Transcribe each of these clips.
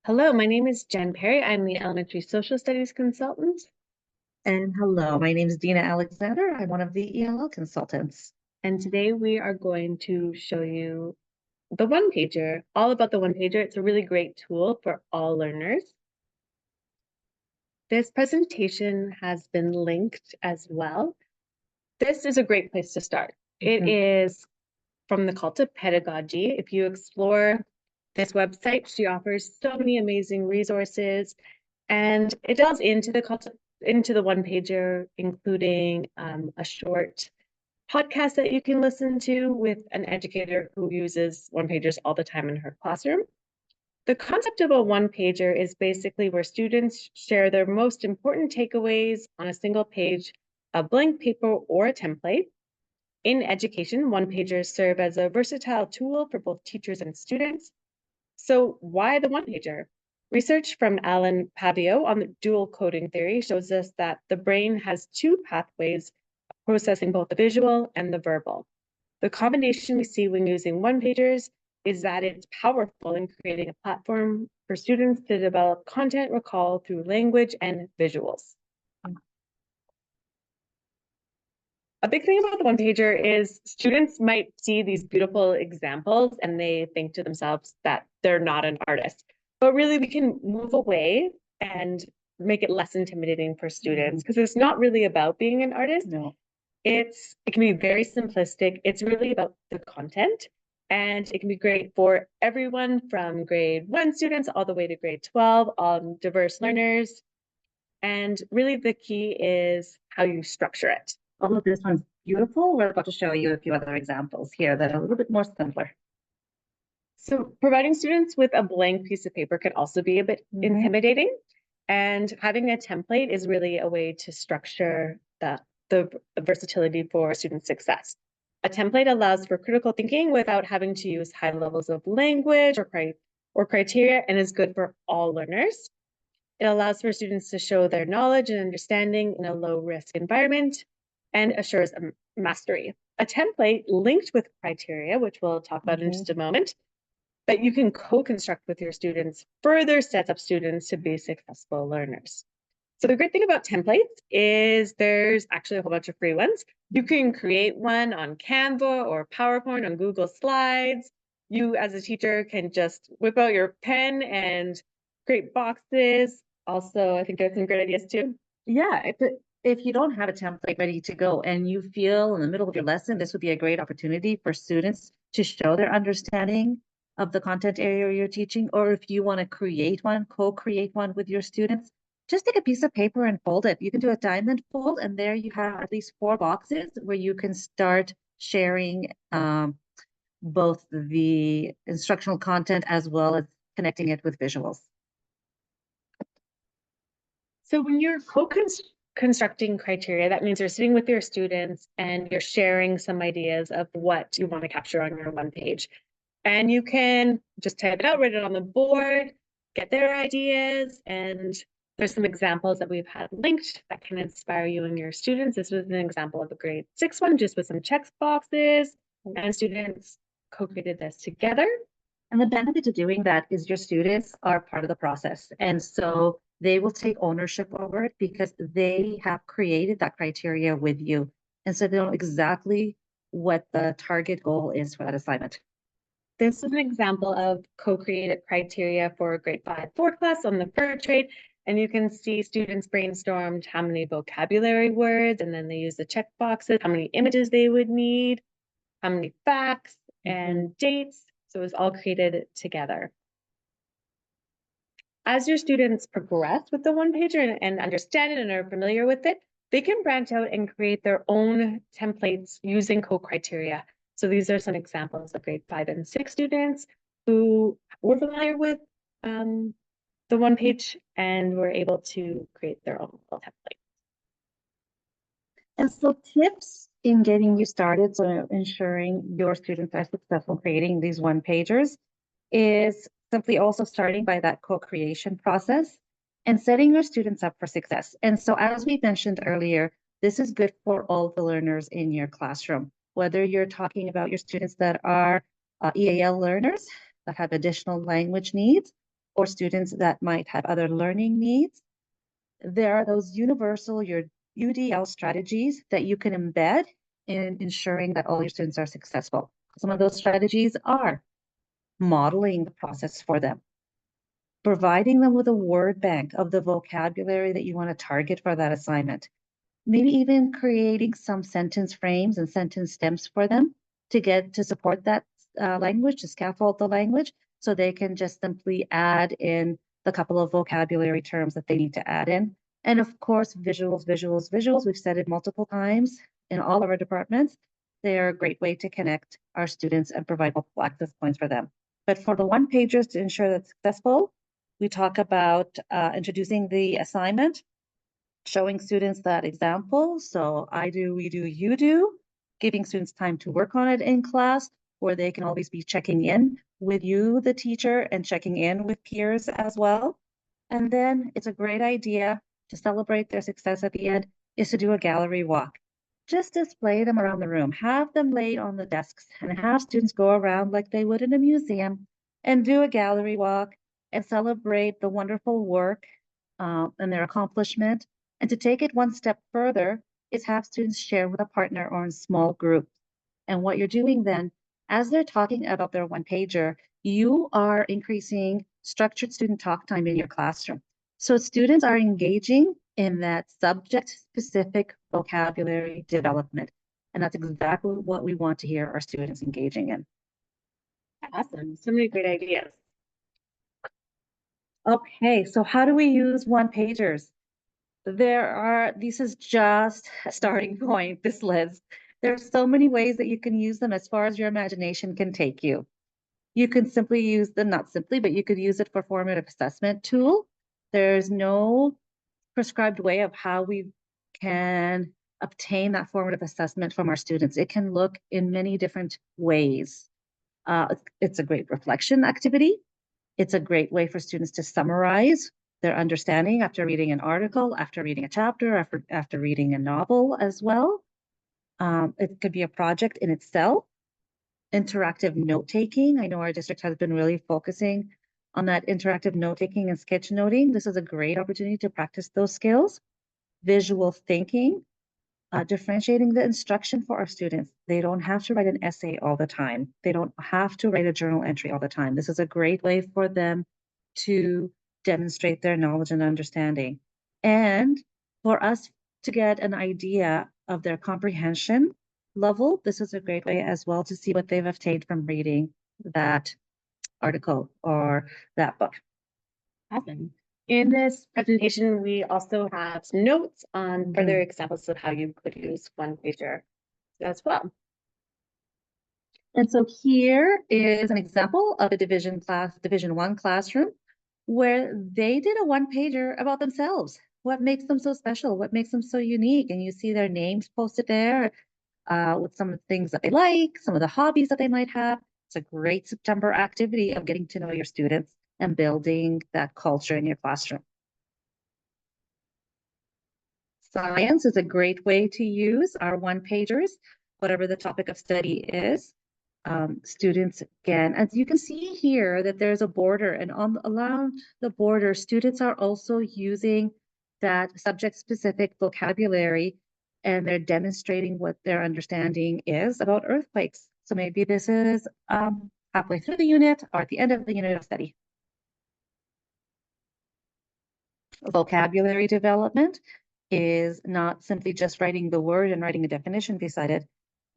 Hello, my name is Jen Perry. I'm the elementary social studies consultant. And hello, my name is Dina Alexander. I'm one of the ELL consultants. And today we are going to show you the one pager, all about the one pager. It's a really great tool for all learners. This presentation has been linked as well. This is a great place to start. It is from the Cult of Pedagogy. If you explore this website, she offers so many amazing resources, and it delves into the one pager, including a short podcast that you can listen to with an educator who uses one pagers all the time in her classroom. The concept of a one pager is basically where students share their most important takeaways on a single page, a blank paper, or a template. In education, one pagers serve as a versatile tool for both teachers and students. So why the one pager? Research from Alan Pavio on the dual coding theory shows us that the brain has two pathways processing both the visual and the verbal. The combination we see when using one pagers is that it's powerful in creating a platform for students to develop content recall through language and visuals. A big thing about the one pager is students might see these beautiful examples and they think to themselves that they're not an artist. But really, we can move away and make it less intimidating for students because it's not really about being an artist. No. It can be very simplistic. It's really about the content, and it can be great for everyone from grade 1 students all the way to grade 12, diverse learners. And really the key is how you structure it. Although this one's beautiful, we're about to show you a few other examples here that are a little bit more simpler. So providing students with a blank piece of paper can also be a bit intimidating. And having a template is really a way to structure the versatility for student success. A template allows for critical thinking without having to use high levels of language or criteria, and is good for all learners. It allows for students to show their knowledge and understanding in a low-risk environment and assures mastery. A template linked with criteria, which we'll talk about in just a moment, that you can co-construct with your students, further sets up students to be successful learners. So the great thing about templates is there's actually a whole bunch of free ones. You can create one on Canva or PowerPoint on Google Slides. You as a teacher can just whip out your pen and create boxes. Also, I think there's some great ideas too. Yeah, if you don't have a template ready to go and you feel in the middle of your lesson, this would be a great opportunity for students to show their understanding of the content area you're teaching. Or if you want to create one, co-create one with your students, just take a piece of paper and fold it. You can do a diamond fold, and there you have at least 4 boxes where you can start sharing both the instructional content as well as connecting it with visuals. So when you're co-constructing criteria, that means you're sitting with your students and you're sharing some ideas of what you want to capture on your one page. And you can just type it out, write it on the board, get their ideas, and there's some examples that we've had linked that can inspire you and your students. This was an example of a grade 6 one, just with some check boxes, and students co-created this together. And the benefit of doing that is your students are part of the process. And so they will take ownership over it because they have created that criteria with you. And so they know exactly what the target goal is for that assignment. This is an example of co-created criteria for a grade 5-4 class on the fur trade. And you can see students brainstormed how many vocabulary words, and then they use the check boxes, how many images they would need, how many facts and dates. So it was all created together. As your students progress with the one pager and understand it and are familiar with it, they can branch out and create their own templates using co-criteria. So these are some examples of grade 5 and 6 students who were familiar with the one page and were able to create their own little template. And so tips in getting you started, so ensuring your students are successful creating these one pagers, is simply also starting by that co-creation process and setting your students up for success. And so as we mentioned earlier, this is good for all the learners in your classroom, whether you're talking about your students that are EAL learners that have additional language needs, or students that might have other learning needs. There are those universal, your UDL strategies that you can embed in ensuring that all your students are successful. Some of those strategies are modeling the process for them, providing them with a word bank of the vocabulary that you want to target for that assignment, maybe even creating some sentence frames and sentence stems for them to support that language, to scaffold the language, so they can just simply add in the couple of vocabulary terms that they need to add in. And of course, visuals, visuals, visuals. We've said it multiple times in all of our departments. They're a great way to connect our students and provide multiple access points for them. But for the one pagers, to ensure that's successful, we talk about introducing the assignment, showing students that example. So I do, we do, you do, giving students time to work on it in class, where they can always be checking in with you, the teacher, and checking in with peers as well. And then it's a great idea to celebrate their success at the end is to do a gallery walk. Just display them around the room, have them laid on the desks, and have students go around like they would in a museum and do a gallery walk and celebrate the wonderful work and their accomplishment. And to take it one step further is have students share with a partner or in small groups. And what you're doing then, as they're talking about their one pager, you are increasing structured student talk time in your classroom. So students are engaging in that subject-specific vocabulary development. And that's exactly what we want to hear our students engaging in. Awesome. So many great ideas. Okay, so how do we use one pagers? This is just a starting point, this list. There are so many ways that you can use them as far as your imagination can take you. You can simply use them, not simply, but you could use it for formative assessment tool. There's no prescribed way of how we can obtain that formative assessment from our students. It can look in many different ways. It's a great reflection activity. It's a great way for students to summarize their understanding after reading an article, after reading a chapter, after reading a novel as well. It could be a project in itself. Interactive note-taking. I know our district has been really focusing on that interactive note-taking and sketchnoting. This is a great opportunity to practice those skills. Visual thinking, differentiating the instruction for our students. They don't have to write an essay all the time. They don't have to write a journal entry all the time. This is a great way for them to demonstrate their knowledge and understanding. And for us to get an idea of their comprehension level, this is a great way as well to see what they've obtained from reading that article or that book. Awesome. In this presentation, we also have some notes on further examples of how you could use one pager as well. And so here is an example of a Division 1 classroom where they did a one pager about themselves. What makes them so special? What makes them so unique? And you see their names posted there with some of the things that they like, some of the hobbies that they might have. It's a great September activity of getting to know your students and building that culture in your classroom. Science is a great way to use our one pagers, whatever the topic of study is. Students, again, as you can see here, that there's a border, and around the border, students are also using that subject-specific vocabulary, and they're demonstrating what their understanding is about earthquakes. So maybe this is halfway through the unit or at the end of the unit of study. Vocabulary development is not simply just writing the word and writing a definition beside it,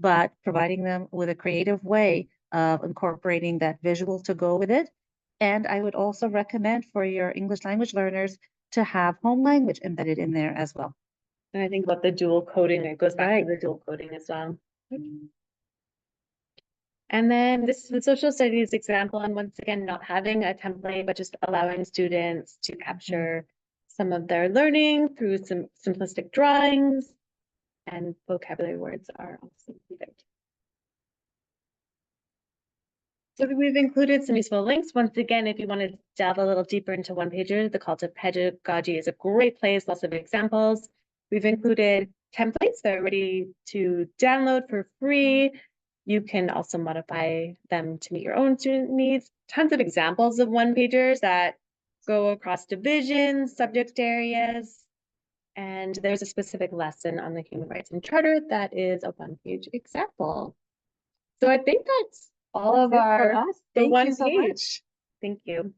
but providing them with a creative way of incorporating that visual to go with it. And I would also recommend for your English language learners to have home language embedded in there as well. And I think about the dual coding, it goes back to the dual coding as well. And then this is the social studies example, and once again, not having a template, but just allowing students to capture some of their learning through some simplistic drawings, and vocabulary words are also included. So we've included some useful links. Once again, if you want to delve a little deeper into one pager, the Call to Pedagogy is a great place, lots of examples. We've included templates that are ready to download for free. You can also modify them to meet your own student needs. Tons of examples of one pagers that go across divisions, subject areas. And there's a specific lesson on the Human Rights and Charter that is a one-page example. So I think that's all of That's it for our, us. the Thank one you so much. page. Thank you.